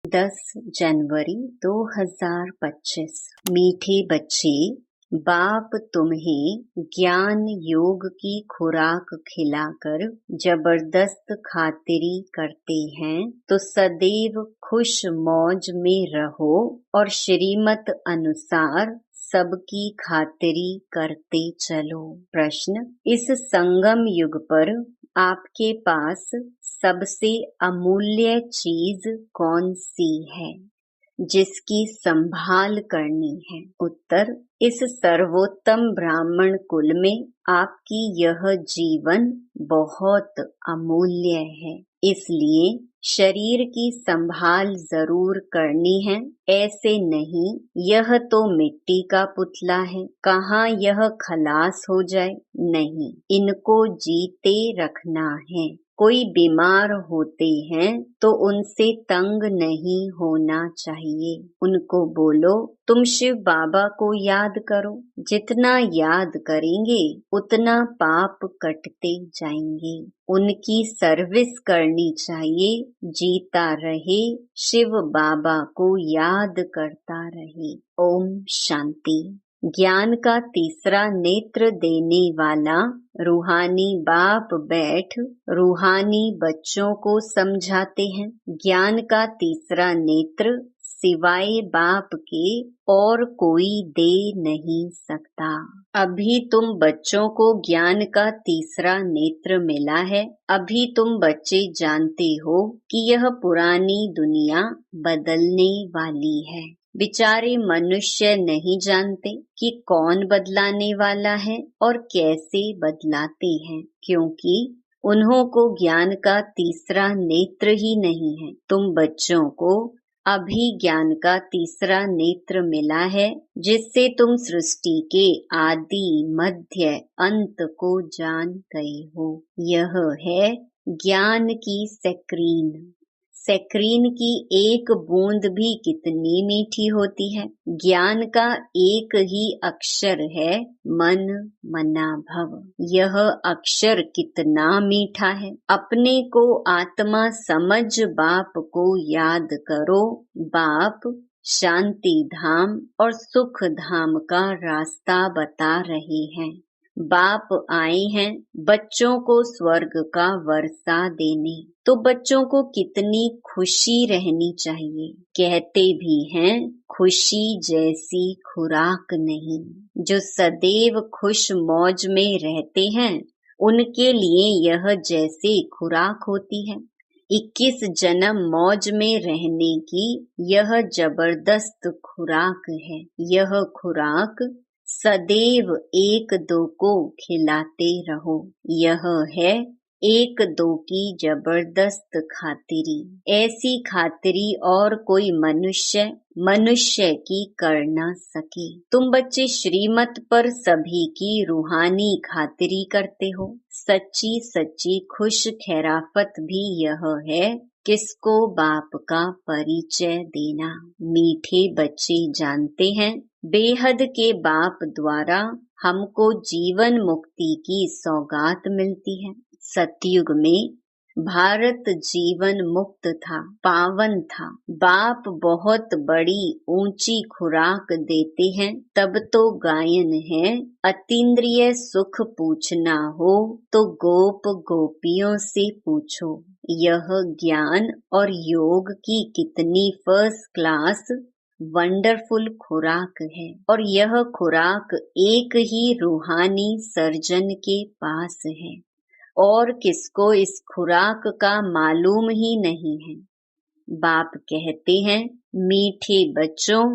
10 जनवरी 2025। मीठे बच्चे, बाप तुम्हें ज्ञान योग की खुराक खिलाकर जबरदस्त खातिरी करते हैं तो सदैव खुश मौज में रहो और श्रीमत अनुसार सबकी खातिरी करते चलो। प्रश्न, इस संगम युग पर आपके पास सबसे अमूल्य चीज कौन सी है जिसकी संभाल करनी है? उत्तर, इस सर्वोत्तम ब्राह्मण कुल में आपकी यह जीवन बहुत अमूल्य है, इसलिए शरीर की संभाल जरूर करनी है। ऐसे नहीं यह तो मिट्टी का पुतला है, कहाँ यह खलास हो जाए। नहीं, इनको जीते रखना है। कोई बीमार होते हैं तो उनसे तंग नहीं होना चाहिए। उनको बोलो तुम शिव बाबा को याद करो। जितना याद करेंगे उतना पाप कटते जाएंगे। उनकी सर्विस करनी चाहिए, जीता रहे, शिव बाबा को याद करता रहे। ओम शांति। ज्ञान का तीसरा नेत्र देने वाला रूहानी बाप बैठ रूहानी बच्चों को समझाते हैं। ज्ञान का तीसरा नेत्र सिवाय बाप के और कोई दे नहीं सकता। अभी तुम बच्चों को ज्ञान का तीसरा नेत्र मिला है। अभी तुम बच्चे जानते हो कि यह पुरानी दुनिया बदलने वाली है। बेचारे मनुष्य नहीं जानते कि कौन बदलाने वाला है और कैसे बदलाते हैं, क्योंकि उन्हों को ज्ञान का तीसरा नेत्र ही नहीं है। तुम बच्चों को अभी ज्ञान का तीसरा नेत्र मिला है, जिससे तुम सृष्टि के आदि मध्य अंत को जान गए हो। यह है ज्ञान की स्क्रीन। स्क्रीन की एक बूंद भी कितनी मीठी होती है। ज्ञान का एक ही अक्षर है मन मना भव। यह अक्षर कितना मीठा है। अपने को आत्मा समझ बाप को याद करो। बाप शांति धाम और सुख धाम का रास्ता बता रहे हैं। बाप आए हैं बच्चों को स्वर्ग का वर्षा देने। तो बच्चों को कितनी खुशी रहनी चाहिए। कहते भी हैं खुशी जैसी खुराक नहीं। जो सदैव खुश मौज में रहते हैं उनके लिए यह जैसे खुराक होती है। 21 जन्म मौज में रहने की यह जबरदस्त खुराक है। यह खुराक सदैव एक दो को खिलाते रहो। यह है एक दो की जबरदस्त खातिरी। ऐसी खातिरी और कोई मनुष्य की कर ना सके। तुम बच्चे श्रीमत पर सभी की रूहानी खातिरी करते हो। सच्ची सच्ची खुश खैराफत भी यह है किसको बाप का परिचय देना। मीठे बच्चे जानते हैं बेहद के बाप द्वारा हमको जीवन मुक्ति की सौगात मिलती है। सतयुग में भारत जीवन मुक्त था, पावन था। बाप बहुत बड़ी ऊंची खुराक देते हैं। तब तो गायन है, अतीन्द्रिय सुख पूछना हो तो गोप गोपियों से पूछो। यह ज्ञान और योग की कितनी फर्स्ट क्लास वंडरफुल खुराक है। और यह खुराक एक ही रूहानी सर्जन के पास है और किसको इस खुराक का मालूम ही नहीं है। बाप कहते हैं मीठे बच्चों,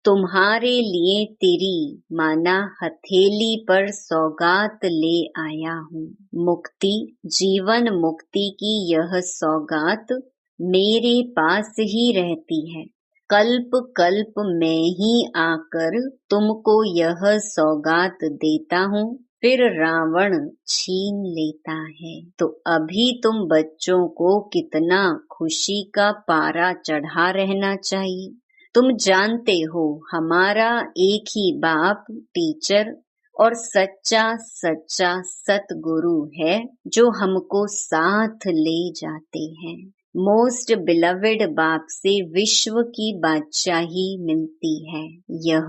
तुम्हारे लिए तेरी माना हथेली पर सौगात ले आया हूँ। मुक्ति, जीवन मुक्ति की यह सौगात मेरे पास ही रहती है। कल्प कल्प मैं ही आकर तुमको यह सौगात देता हूँ, फिर रावण छीन लेता है। तो अभी तुम बच्चों को कितना खुशी का पारा चढ़ा रहना चाहिए। तुम जानते हो हमारा एक ही बाप टीचर और सच्चा सच्चा सतगुरु है जो हमको साथ ले जाते हैं। मोस्ट बिलवेड बाप से विश्व की बादशाही मिलती है। यह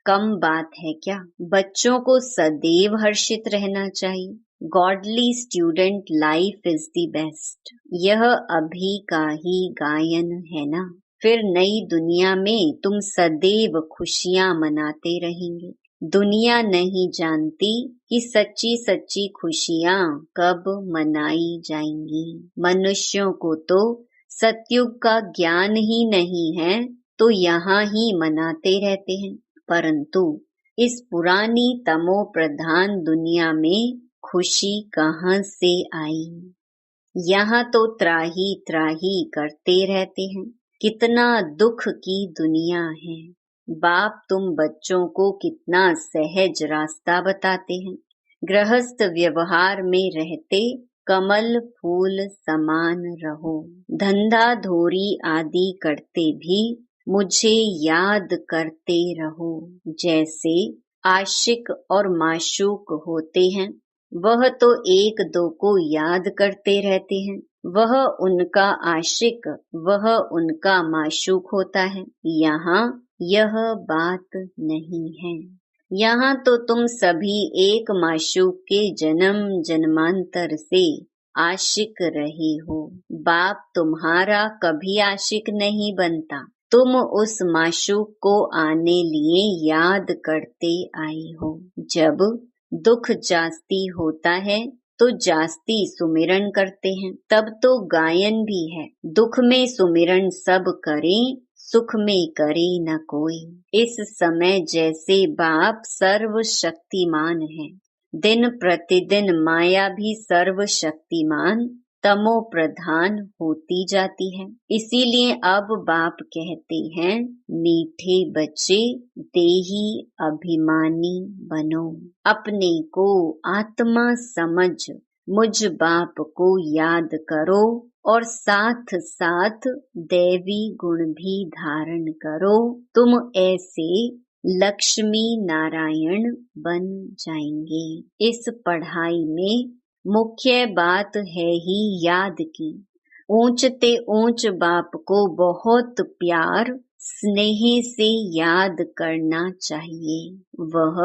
कम बात है क्या? बच्चों को सदैव हर्षित रहना चाहिए। Godly student life is the best. यह अभी का ही गायन है ना। फिर नई दुनिया में तुम सदैव खुशियां मनाते रहेंगे। दुनिया नहीं जानती कि सच्ची सच्ची खुशियां कब मनाई जाएंगी। मनुष्यों को तो सतयुग का ज्ञान ही नहीं है, तो यहाँ ही मनाते रहते हैं। परंतु इस पुरानी तमो प्रधान दुनिया में खुशी कहाँ से आई? यहाँ तो त्राही त्राही करते रहते हैं। कितना दुख की दुनिया है। बाप तुम बच्चों को कितना सहज रास्ता बताते हैं। गृहस्थ व्यवहार में रहते कमल फूल समान रहो। धंधा धोरी आदि करते भी मुझे याद करते रहो। जैसे आशिक और माशूक होते हैं, वह तो एक दो को याद करते रहते हैं। वह उनका आशिक, वह उनका माशूक होता है। यहाँ यह बात नहीं है। यहाँ तो तुम सभी एक माशूक के जन्म जन्मांतर से आशिक रहे हो। बाप तुम्हारा कभी आशिक नहीं बनता। तुम उस माशूक को आने लिए याद करते आए हो। जब दुख जास्ती होता है तो जास्ती सुमिरन करते हैं। तब तो गायन भी है, दुख में सुमिरन सब करें, सुख में करे न कोई। इस समय जैसे बाप सर्वशक्तिमान है, दिन प्रतिदिन माया भी सर्वशक्तिमान तमो प्रधान होती जाती है। इसीलिए अब बाप कहते हैं, मीठे बच्चे देही अभिमानी बनो। अपने को आत्मा समझ मुझ बाप को याद करो और साथ साथ दैवी गुण भी धारण करो। तुम ऐसे लक्ष्मी नारायण बन जाएंगे। इस पढ़ाई में मुख्य बात है ही याद की। ऊंचते ऊंच बाप को बहुत प्यार स्नेह से याद करना चाहिए। वह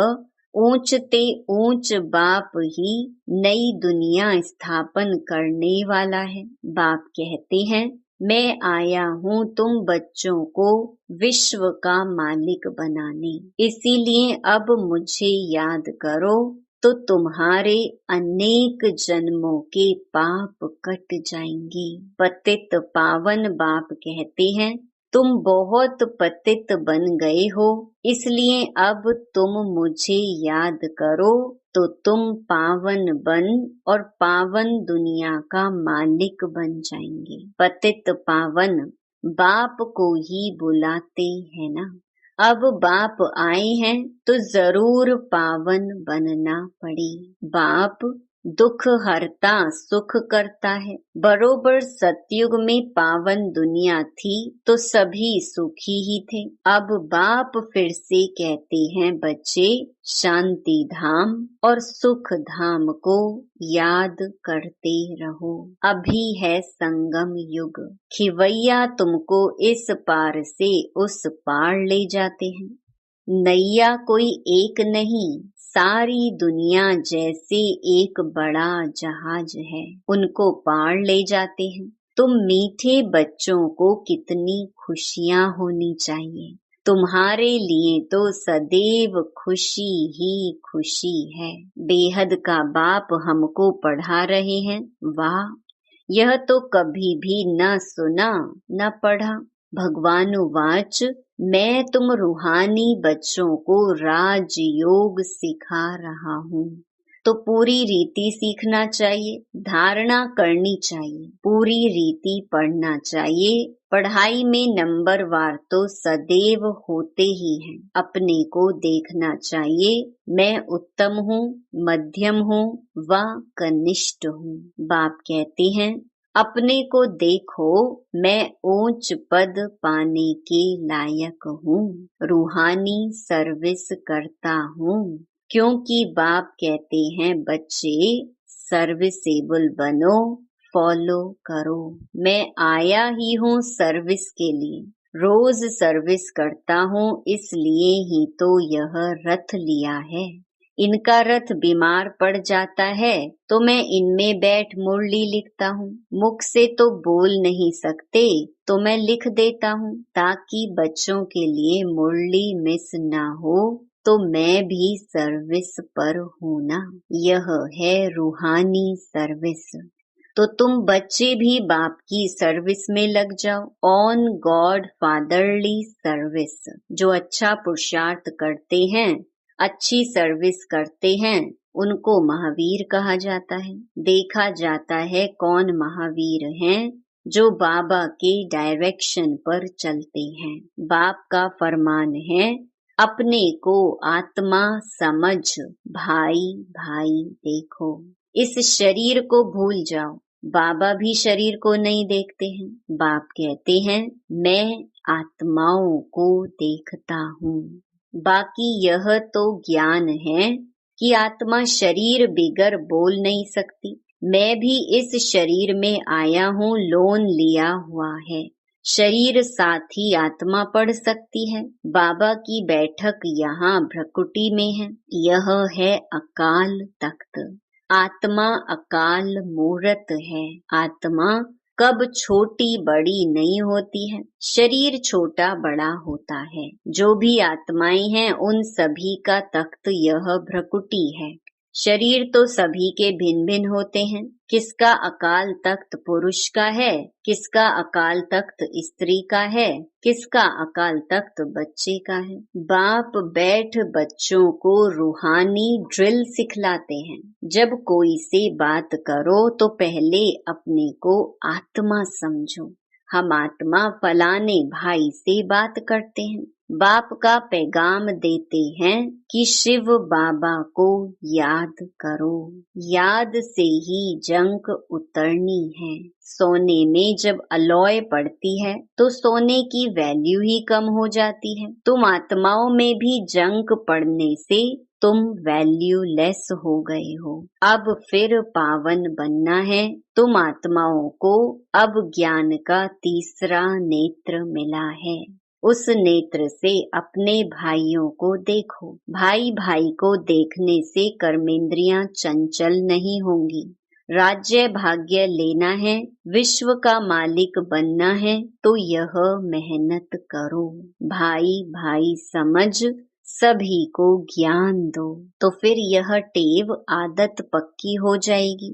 ऊंचते ऊंच बाप ही नई दुनिया स्थापन करने वाला है। बाप कहते हैं, मैं आया हूँ तुम बच्चों को विश्व का मालिक बनाने। इसीलिए अब मुझे याद करो तो तुम्हारे अनेक जन्मों के पाप कट जाएंगे। पतित पावन बाप कहते हैं, तुम बहुत पतित बन गए हो, इसलिए अब तुम मुझे याद करो तो तुम पावन बन और पावन दुनिया का मालिक बन जाएंगे। पतित पावन बाप को ही बुलाते हैं ना। अब बाप आए हैं तो जरूर पावन बनना पड़े। बाप दुख हरता सुख करता है। बरोबर सतयुग में पावन दुनिया थी तो सभी सुखी ही थे। अब बाप फिर से कहते हैं, बच्चे शांति धाम और सुख धाम को याद करते रहो। अभी है संगम युग। खिवैया तुमको इस पार से उस पार ले जाते हैं। नैया कोई एक नहीं, सारी दुनिया जैसे एक बड़ा जहाज है, उनको पार ले जाते हैं। तुम मीठे बच्चों को कितनी खुशियां होनी चाहिए। तुम्हारे लिए तो सदैव खुशी ही खुशी है। बेहद का बाप हमको पढ़ा रहे हैं। वाह, यह तो कभी भी न सुना न पढ़ा। भगवानुवाच, मैं तुम रूहानी बच्चों को राजयोग सिखा रहा हूँ। तो पूरी रीति सीखना चाहिए, धारणा करनी चाहिए, पूरी रीति पढ़ना चाहिए। पढ़ाई में नंबर वार तो सदैव होते ही हैं। अपने को देखना चाहिए, मैं उत्तम हूँ, मध्यम हूँ व कनिष्ठ हूँ। बाप कहते हैं, अपने को देखो, मैं ऊंच पद पाने के लायक हूँ, रूहानी सर्विस करता हूँ। क्योंकि बाप कहते हैं, बच्चे सर्विसेबल बनो, फॉलो करो। मैं आया ही हूँ सर्विस के लिए, रोज सर्विस करता हूँ, इसलिए ही तो यह रथ लिया है। इनका रथ बीमार पड़ जाता है तो मैं इनमें बैठ मुरली लिखता हूँ। मुख से तो बोल नहीं सकते तो मैं लिख देता हूँ, ताकि बच्चों के लिए मुरली मिस ना हो। तो मैं भी सर्विस पर हूँ ना। यह है रूहानी सर्विस। तो तुम बच्चे भी बाप की सर्विस में लग जाओ। On God fatherly service. जो अच्छा पुरुषार्थ करते हैं, अच्छी सर्विस करते हैं, उनको महावीर कहा जाता है। देखा जाता है कौन महावीर हैं, जो बाबा के डायरेक्शन पर चलते हैं। बाप का फरमान है, अपने को आत्मा समझ भाई भाई देखो। इस शरीर को भूल जाओ। बाबा भी शरीर को नहीं देखते हैं। बाप कहते हैं, मैं आत्माओं को देखता हूँ। बाकी यह तो ज्ञान है कि आत्मा शरीर बिगर बोल नहीं सकती। मैं भी इस शरीर में आया हूँ, लोन लिया हुआ है। शरीर साथी आत्मा पढ़ सकती है। बाबा की बैठक यहाँ भ्रकुटी में है। यह है अकाल तख्त। आत्मा अकाल मूर्त है। आत्मा कब छोटी बड़ी नहीं होती है, शरीर छोटा बड़ा होता है। जो भी आत्माएं हैं उन सभी का तख्त यह भ्रकुटी है। शरीर तो सभी के भिन्न भिन्न होते हैं। किसका अकाल तख्त पुरुष का है, किसका अकाल तख्त स्त्री का है, किसका अकाल तख्त बच्चे का है। बाप बैठ बच्चों को रूहानी ड्रिल सिखलाते हैं। जब कोई से बात करो तो पहले अपने को आत्मा समझो। हम आत्मा फलाने भाई से बात करते हैं। बाप का पैगाम देते हैं कि शिव बाबा को याद करो। याद से ही जंक उतरनी है। सोने में जब अलॉय पड़ती है तो सोने की वैल्यू ही कम हो जाती है। तुम आत्माओं में भी जंक पड़ने से तुम वैल्यूलेस हो गए हो। अब फिर पावन बनना है। तुम आत्माओं को अब ज्ञान का तीसरा नेत्र मिला है। उस नेत्र से अपने भाइयों को देखो। भाई भाई को देखने से कर्मेंद्रियां चंचल नहीं होंगी। राज्य भाग्य लेना है, विश्व का मालिक बनना है तो यह मेहनत करो। भाई भाई समझ सभी को ज्ञान दो, तो फिर यह टेव आदत पक्की हो जाएगी।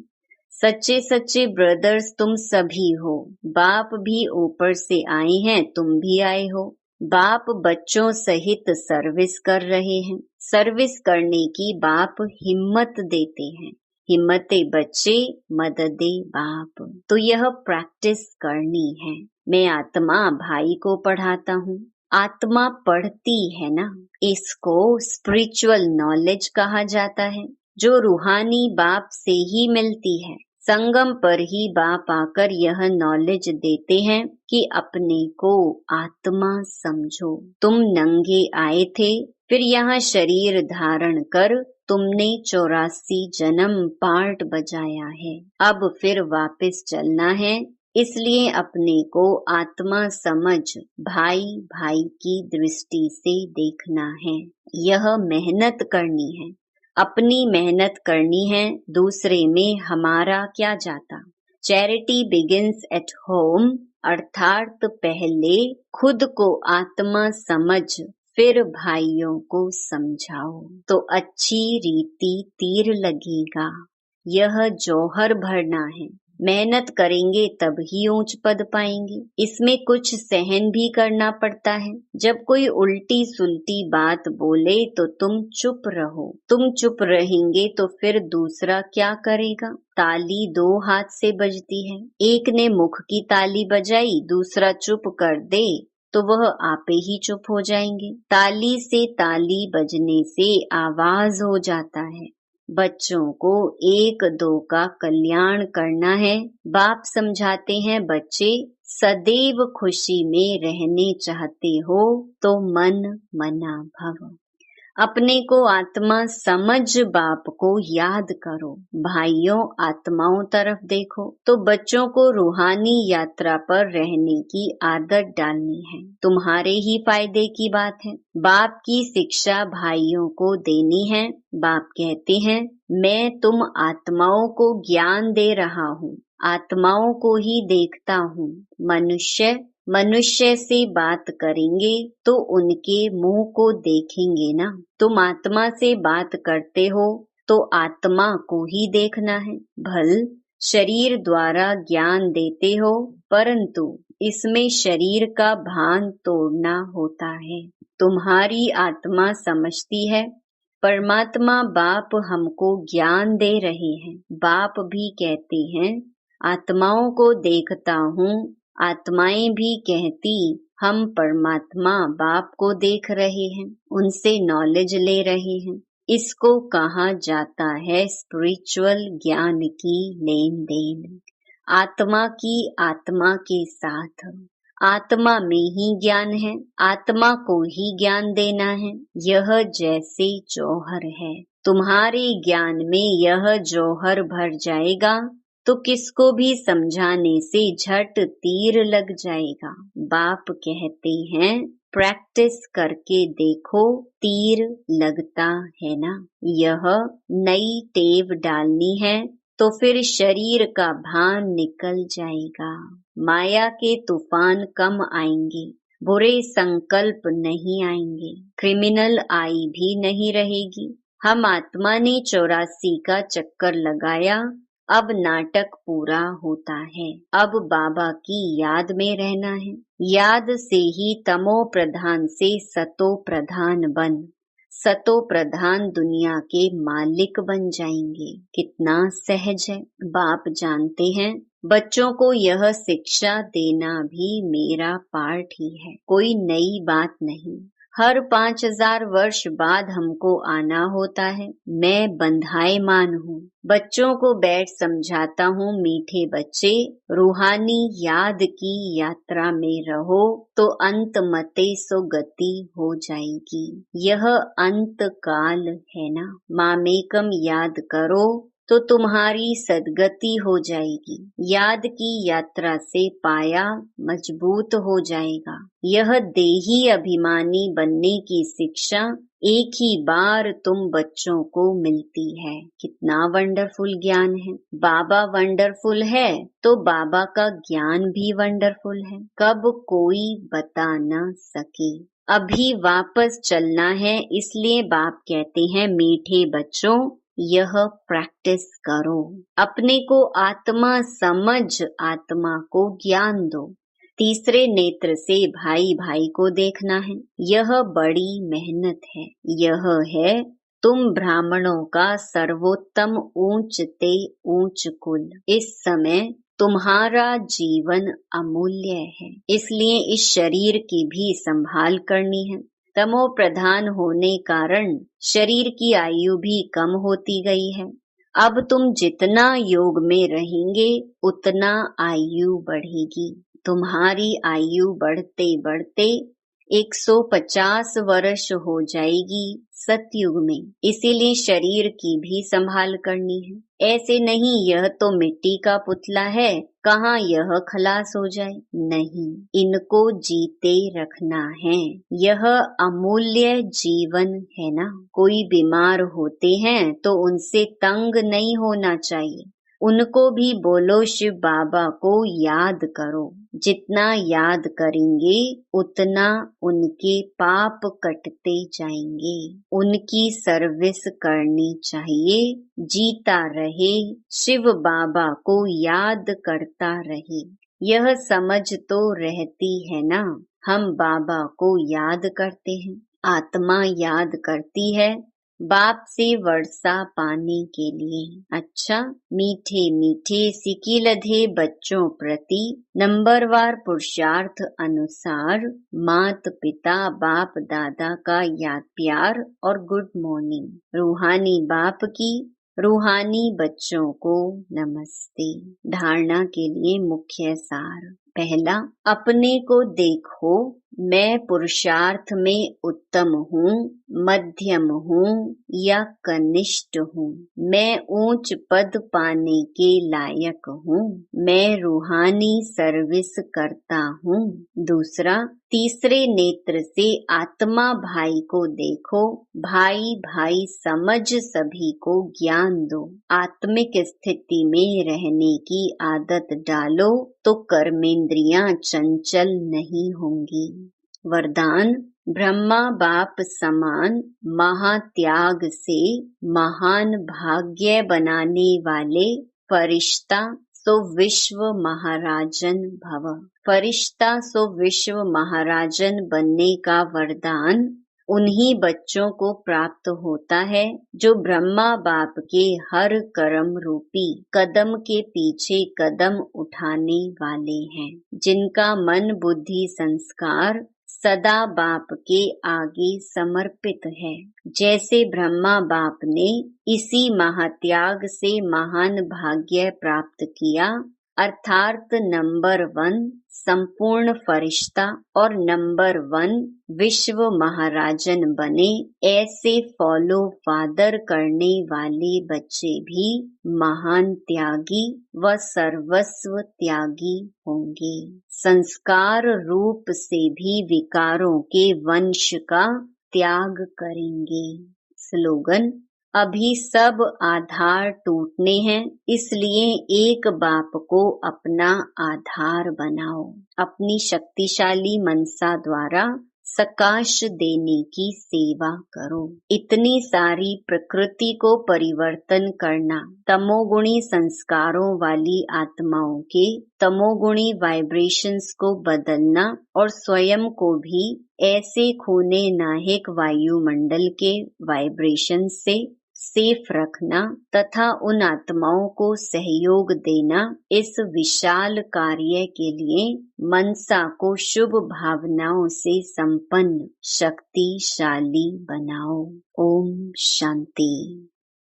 सच्चे सच्चे ब्रदर्स तुम सभी हो। बाप भी ऊपर से आए हैं, तुम भी आए हो। बाप बच्चों सहित सर्विस कर रहे हैं। सर्विस करने की बाप हिम्मत देते हैं। हिम्मते बच्चे, मददे बाप। तो यह प्रैक्टिस करनी है। मैं आत्मा भाई को पढ़ाता हूँ। आत्मा पढ़ती है ना, इसको स्पिरिचुअल नॉलेज कहा जाता है, जो रूहानी बाप से ही मिलती है। संगम पर ही बाप आकर यह नॉलेज देते हैं कि अपने को आत्मा समझो। तुम नंगे आए थे, फिर यहाँ शरीर धारण कर तुमने 84 जन्म पार्ट बजाया है। अब फिर वापस चलना है, इसलिए अपने को आत्मा समझ भाई भाई की दृष्टि से देखना है। यह मेहनत करनी है। अपनी मेहनत करनी है, दूसरे में हमारा क्या जाता। चैरिटी बिगिंस एट होम, अर्थात पहले खुद को आत्मा समझ फिर भाइयों को समझाओ तो अच्छी रीति तीर लगेगा। यह जौहर भरना है। मेहनत करेंगे तब ही ऊंच पद पाएंगे। इसमें कुछ सहन भी करना पड़ता है। जब कोई उल्टी सुलटी बात बोले तो तुम चुप रहो। तुम चुप रहेंगे तो फिर दूसरा क्या करेगा। ताली 2 हाथ से बजती है। एक ने मुख की ताली बजाई, दूसरा चुप कर दे तो वह आपे ही चुप हो जाएंगे। ताली से ताली बजने से आवाज हो जाता है। बच्चों को 1-2 का कल्याण करना है। बाप समझाते हैं, बच्चे सदैव खुशी में रहने चाहते हो तो मन मना भव। अपने को आत्मा समझ बाप को याद करो। भाइयों, आत्माओं तरफ देखो। तो बच्चों को रूहानी यात्रा पर रहने की आदत डालनी है। तुम्हारे ही फायदे की बात है। बाप की शिक्षा भाइयों को देनी है। बाप कहते हैं, मैं तुम आत्माओं को ज्ञान दे रहा हूँ, आत्माओं को ही देखता हूँ। मनुष्य से बात करेंगे तो उनके मुंह को देखेंगे ना। तुम आत्मा से बात करते हो तो आत्मा को ही देखना है। भल शरीर द्वारा ज्ञान देते हो, परंतु इसमें शरीर का भान तोड़ना होता है। तुम्हारी आत्मा समझती है, परमात्मा बाप हमको ज्ञान दे रहे हैं। बाप भी कहते हैं, आत्माओं को देखता हूँ। आत्माएं भी कहती, हम परमात्मा बाप को देख रहे हैं, उनसे नॉलेज ले रहे हैं। इसको कहा जाता है स्पिरिचुअल ज्ञान की लेन देन। आत्मा की आत्मा के साथ, आत्मा में ही ज्ञान है, आत्मा को ही ज्ञान देना है। यह जैसे जौहर है, तुम्हारे ज्ञान में यह जौहर भर जाएगा तो किसको भी समझाने से झट तीर लग जाएगा। बाप कहते हैं, प्रैक्टिस करके देखो, तीर लगता है ना। यह नई टेव डालनी है तो फिर शरीर का भान निकल जाएगा। माया के तूफान कम आएंगे, बुरे संकल्प नहीं आएंगे, क्रिमिनल आई भी नहीं रहेगी। हम आत्मा ने 84 का चक्कर लगाया, अब नाटक पूरा होता है। अब बाबा की याद में रहना है। याद से ही तमो प्रधान से सतो प्रधान बन, सतो प्रधान दुनिया के मालिक बन जाएंगे। कितना सहज है। बाप जानते हैं, बच्चों को यह शिक्षा देना भी मेरा पार्ट ही है, कोई नई बात नहीं। हर 5000 वर्ष बाद हमको आना होता है। मैं बंधाएमान हूँ। बच्चों को बैठ समझाता हूँ, मीठे बच्चे, रूहानी याद की यात्रा में रहो तो अंत मते सो गति हो जाएगी। यह अंत काल है ना। मामेकम याद करो तो तुम्हारी सदगति हो जाएगी। याद की यात्रा से पाया मजबूत हो जाएगा। यह देही अभिमानी बनने की शिक्षा एक ही बार तुम बच्चों को मिलती है। कितना वंडरफुल ज्ञान है। बाबा वंडरफुल है तो बाबा का ज्ञान भी वंडरफुल है, कब कोई बता न सके। अभी वापस चलना है, इसलिए बाप कहते हैं, मीठे बच्चों, यह प्रैक्टिस करो। अपने को आत्मा समझ आत्मा को ज्ञान दो। तीसरे नेत्र से भाई भाई को देखना है। यह बड़ी मेहनत है। यह है तुम ब्राह्मणों का सर्वोत्तम ऊंच ते ऊंच कुल। इस समय तुम्हारा जीवन अमूल्य है, इसलिए इस शरीर की भी संभाल करनी है। तमो प्रधान होने कारण शरीर की आयु भी कम होती गई है। अब तुम जितना योग में रहेंगे उतना आयु बढ़ेगी। तुम्हारी आयु बढ़ते बढ़ते 150 वर्ष हो जाएगी सतयुग में। इसीलिए शरीर की भी संभाल करनी है। ऐसे नहीं यह तो मिट्टी का पुतला है, कहाँ यह खलास हो जाए। नहीं, इनको जीते रखना है। यह अमूल्य जीवन है ना। कोई बीमार होते हैं तो उनसे तंग नहीं होना चाहिए। उनको भी बोलो शिव बाबा को याद करो। जितना याद करेंगे उतना उनके पाप कटते जाएंगे। उनकी सर्विस करनी चाहिए। जीता रहे, शिव बाबा को याद करता रहे। यह समझ तो रहती है ना, हम बाबा को याद करते हैं, आत्मा याद करती है बाप से वर्षा पाने के लिए। अच्छा, मीठे मीठे सिकिलधे बच्चों प्रति नंबरवार पुरुषार्थ अनुसार मात पिता बाप दादा का याद प्यार और गुड मॉर्निंग। रूहानी बाप की रूहानी बच्चों को नमस्ते। धारणा के लिए मुख्य सार। पहला, अपने को देखो मैं पुरुषार्थ में उत्तम हूँ, मध्यम हूँ या कनिष्ठ हूँ। मैं ऊंच पद पाने के लायक हूँ। मैं रूहानी सर्विस करता हूँ। दूसरा, तीसरे नेत्र से आत्मा भाई को देखो, भाई भाई समझ सभी को ज्ञान दो। आत्मिक स्थिति में रहने की आदत डालो तो कर्मेंद्रियां चंचल नहीं होंगी। वरदान, ब्रह्मा बाप समान महात्याग से महान भाग्य बनाने वाले फरिश्ता सो विश्व महाराजन भव। फरिश्ता सो विश्व महाराजन बनने का वरदान उन्हीं बच्चों को प्राप्त होता है जो ब्रह्मा बाप के हर कर्म रूपी कदम के पीछे कदम उठाने वाले हैं, जिनका मन बुद्धि संस्कार सदा बाप के आगे समर्पित है। जैसे ब्रह्मा बाप ने इसी महात्याग से महान भाग्य प्राप्त किया, अर्थात नंबर 1 संपूर्ण फरिश्ता और नंबर 1 विश्व महाराजन बने, ऐसे फॉलो फादर करने वाले बच्चे भी महान त्यागी व सर्वस्व त्यागी होंगे। संस्कार रूप से भी विकारों के वंश का त्याग करेंगे। स्लोगन, अभी सब आधार टूटने हैं, इसलिए एक बाप को अपना आधार बनाओ। अपनी शक्तिशाली मनसा द्वारा सकाश देने की सेवा करो। इतनी सारी प्रकृति को परिवर्तन करना, तमोगुणी संस्कारों वाली आत्माओं के तमोगुणी वाइब्रेशंस को बदलना और स्वयं को भी ऐसे खूने नाहिक वायुमंडल के वाइब्रेशन से सेफ रखना तथा उन आत्माओं को सहयोग देना, इस विशाल कार्य के लिए मनसा को शुभ भावनाओं से संपन्न शक्तिशाली बनाओ। ओम शांति।